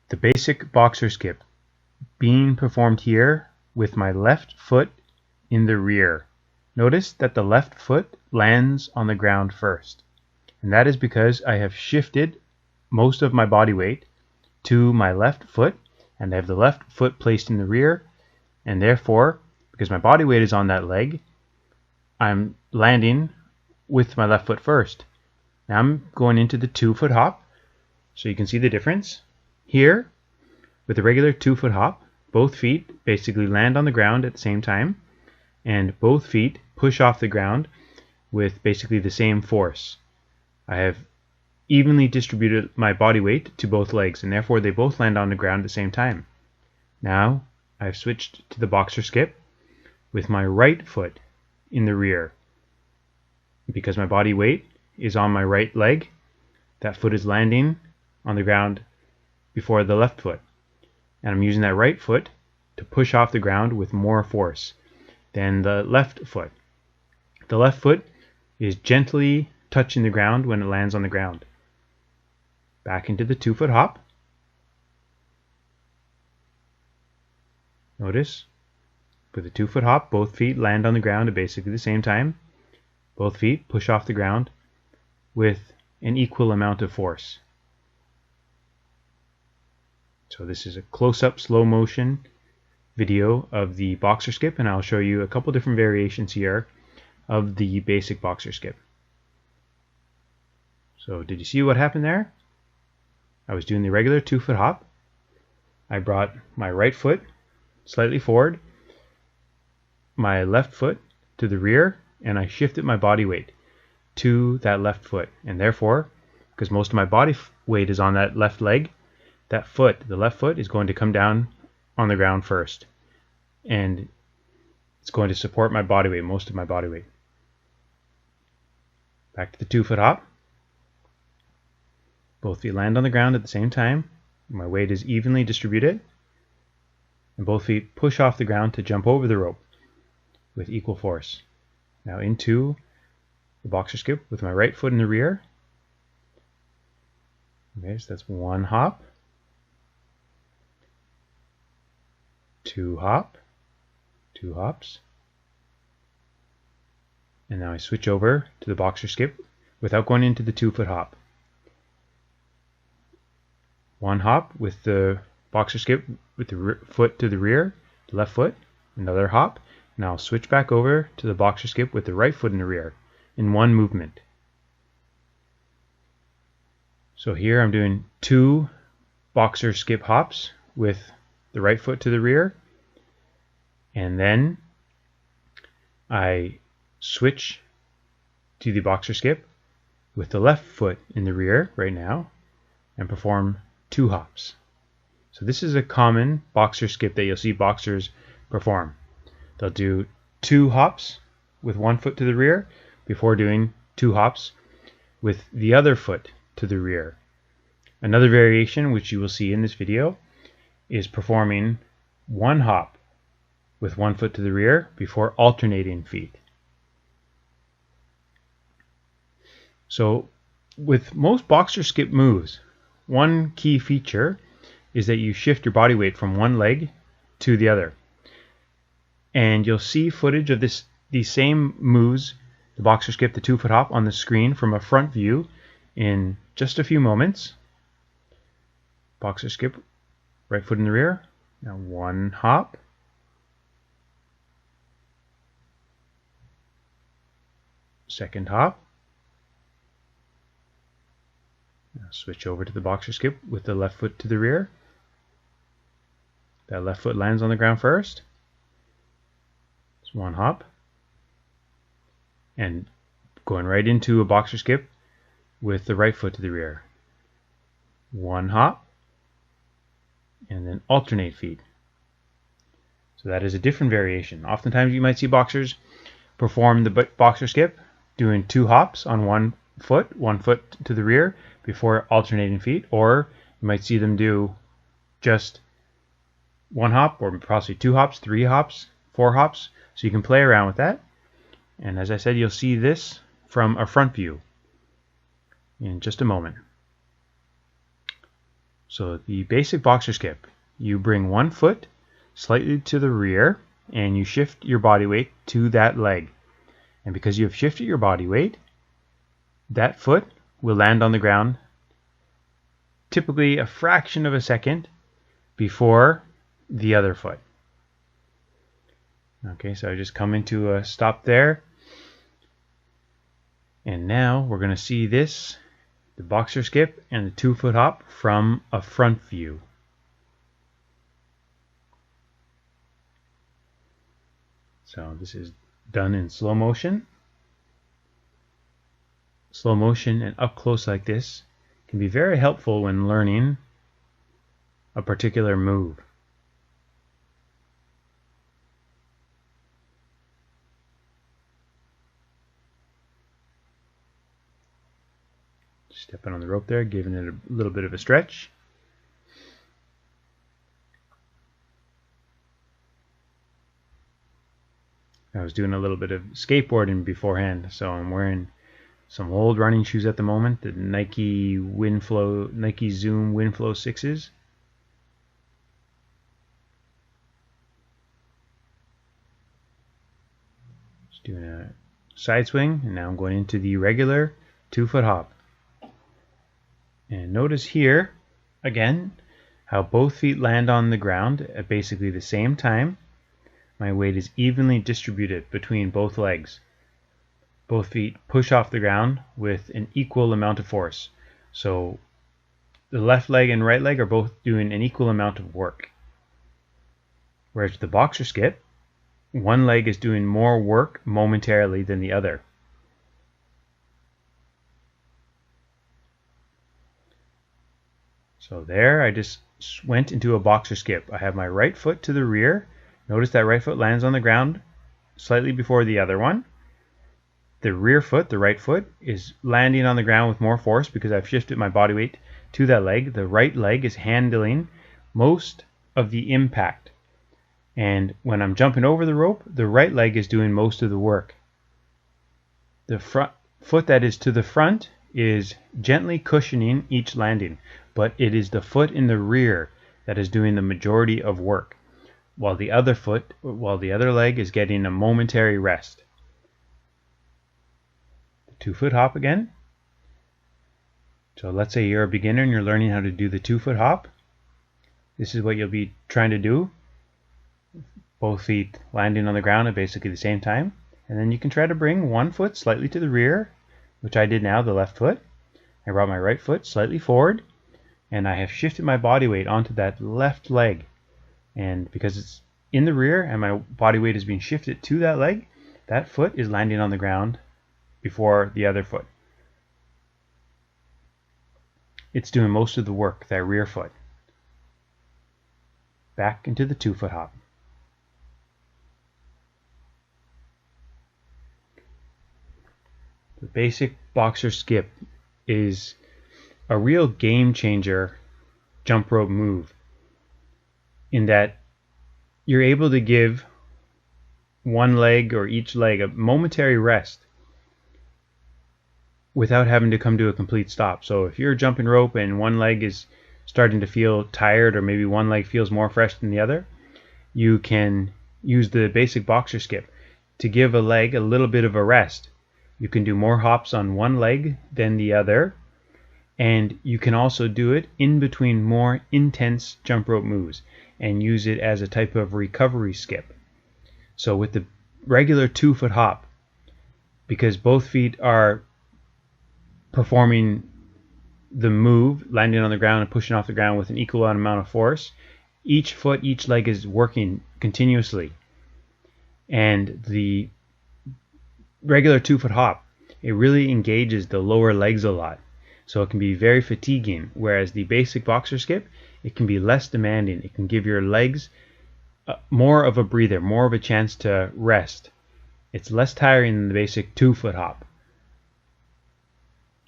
The basic boxer skip being performed here with my left foot in the rear. Notice that the left foot lands on the ground first, and that is because I have shifted most of my body weight to my left foot, and I have the left foot placed in the rear, and therefore, because my body weight is on that leg, I'm landing with my left foot first. Now I'm going into the 2-foot hop, so you can see the difference. Here, with a regular 2-foot hop, both feet basically land on the ground at the same time, and both feet push off the ground with basically the same force. I have evenly distributed my body weight to both legs, and therefore they both land on the ground at the same time. Now I've switched to the boxer skip with my right foot in the rear. Because my body weight is on my right leg, that foot is landing on the ground before the left foot, and I'm using that right foot to push off the ground with more force than the left foot. The left foot is gently touching the ground when it lands on the ground. Back into the 2-foot hop. Notice, with the 2-foot hop, both feet land on the ground at basically the same time. Both feet push off the ground with an equal amount of force. So this is a close-up, slow motion video of the boxer skip, and I'll show you a couple different variations here of the basic boxer skip. So did you see what happened there? I was doing the regular 2-foot hop. I brought my right foot slightly forward, my left foot to the rear, and I shifted my body weight to that left foot. And therefore, because most of my body weight is on that left leg, that foot, the left foot, is going to come down on the ground first. And it's going to support my body weight, most of my body weight. Back to the 2-foot hop. Both feet land on the ground at the same time. My weight is evenly distributed. And both feet push off the ground to jump over the rope with equal force. Now into the boxer skip with my right foot in the rear. Okay, so that's 1 hop. 2 hop. 2 hops. And now I switch over to the boxer skip without going into the 2-foot hop. 1 hop with the boxer skip with the foot to the rear, the left foot, another hop. Now I'll switch back over to the boxer skip with the right foot in the rear in 1 movement. So here I'm doing 2 boxer skip hops with the right foot to the rear, and then I switch to the boxer skip with the left foot in the rear right now and perform 2 hops. So this is a common boxer skip that you'll see boxers perform. They'll do 2 hops with 1 foot to the rear before doing 2 hops with the other foot to the rear. Another variation, which you will see in this video, is performing 1 hop with 1 foot to the rear before alternating feet. So with most boxer skip moves, one key feature is that you shift your body weight from one leg to the other. And you'll see footage of these same moves, the boxer skip, the 2-foot hop, on the screen from a front view in just a few moments. Boxer skip, right foot in the rear. Now 1 hop. Second hop. Now switch over to the boxer skip with the left foot to the rear. That left foot lands on the ground first. It's 1 hop. And going right into a boxer skip with the right foot to the rear. 1 hop. And then alternate feet. So that is a different variation. Oftentimes you might see boxers perform the boxer skip doing 2 hops on 1 foot to the rear before alternating feet, or you might see them do just 1 hop, or possibly 2 hops, 3 hops, 4 hops. So you can play around with that. And as I said, you'll see this from a front view in just a moment. So the basic boxer skip, you bring one foot slightly to the rear and you shift your body weight to that leg. And because you have shifted your body weight, that foot will land on the ground typically a fraction of a second before the other foot. Okay, so I just come into a stop there. And now we're going to see this, the boxer skip and the 2-foot hop from a front view. So this is done in slow motion. Slow motion and up close like this can be very helpful when learning a particular move. Stepping on the rope there, giving it a little bit of a stretch. I was doing a little bit of skateboarding beforehand, so I'm wearing some old running shoes at the moment, the Nike Zoom Windflow 6s. Just doing a side swing, and now I'm going into the regular 2-foot hop. And notice here, again, how both feet land on the ground at basically the same time. My weight is evenly distributed between both legs. Both feet push off the ground with an equal amount of force. So the left leg and right leg are both doing an equal amount of work. Whereas the boxer skip, one leg is doing more work momentarily than the other. So there, I just went into a boxer skip. I have my right foot to the rear. Notice that right foot lands on the ground slightly before the other one. The rear foot, the right foot, is landing on the ground with more force because I've shifted my body weight to that leg. The right leg is handling most of the impact. And when I'm jumping over the rope, the right leg is doing most of the work. The front foot that is to the front is gently cushioning each landing, but it is the foot in the rear that is doing the majority of work, while the other leg is getting a momentary rest. The 2-foot hop again. So let's say you're a beginner and you're learning how to do the 2-foot hop. This is what you'll be trying to do. Both feet landing on the ground at basically the same time. And then you can try to bring one foot slightly to the rear, which I did now, the left foot. I brought my right foot slightly forward, and I have shifted my body weight onto that left leg. And because it's in the rear and my body weight is being shifted to that leg, that foot is landing on the ground before the other foot. It's doing most of the work, that rear foot. Back into the 2-foot hop. The basic boxer skip is a real game changer jump rope move in that you're able to give one leg or each leg a momentary rest without having to come to a complete stop. So if you're jumping rope and one leg is starting to feel tired, or maybe one leg feels more fresh than the other, you can use the basic boxer skip to give a leg a little bit of a rest. You can do more hops on one leg than the other, and you can also do it in between more intense jump rope moves and use it as a type of recovery skip. So with the regular 2-foot hop, because both feet are performing the move, landing on the ground and pushing off the ground with an equal amount of force, each leg is working continuously. And the regular 2-foot hop, it really engages the lower legs a lot. So it can be very fatiguing, whereas the basic boxer skip, it can be less demanding. It can give your legs more of a breather, more of a chance to rest. It's less tiring than the basic 2-foot hop.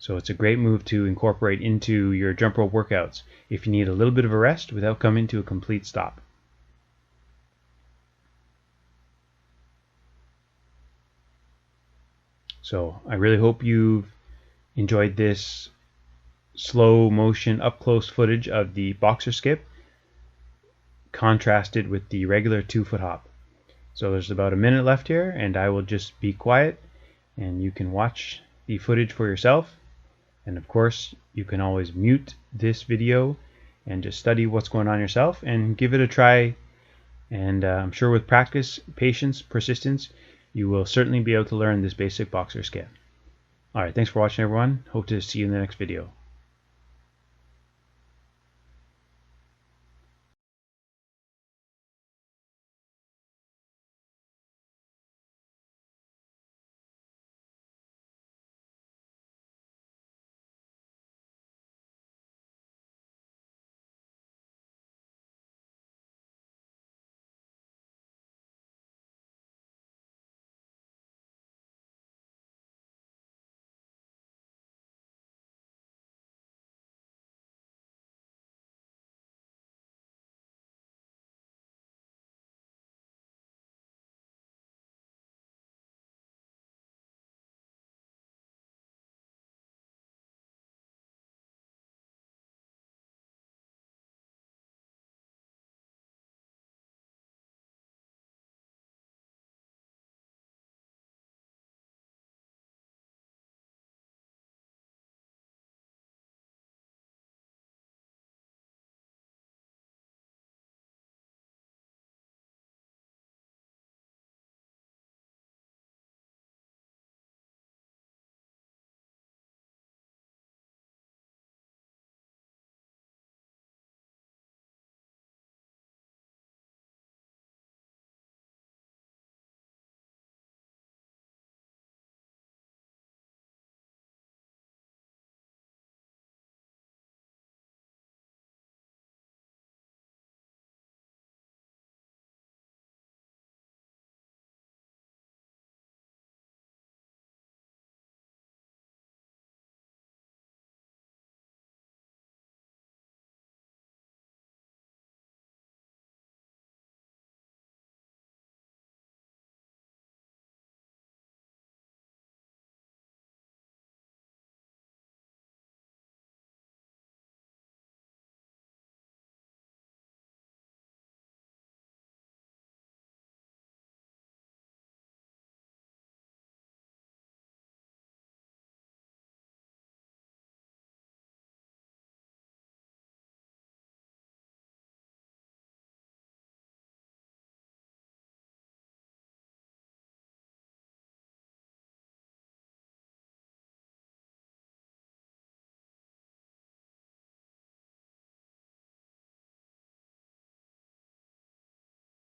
So it's a great move to incorporate into your jump rope workouts if you need a little bit of a rest without coming to a complete stop. So I really hope you've enjoyed this slow motion up close footage of the boxer skip contrasted with the regular 2-foot hop. So there's about a minute left here, and I will just be quiet and you can watch the footage for yourself. And of course, you can always mute this video and just study what's going on yourself and give it a try. And I'm sure with practice, patience, persistence, you will certainly be able to learn this basic boxer skip. Alright, thanks for watching everyone. Hope to see you in the next video.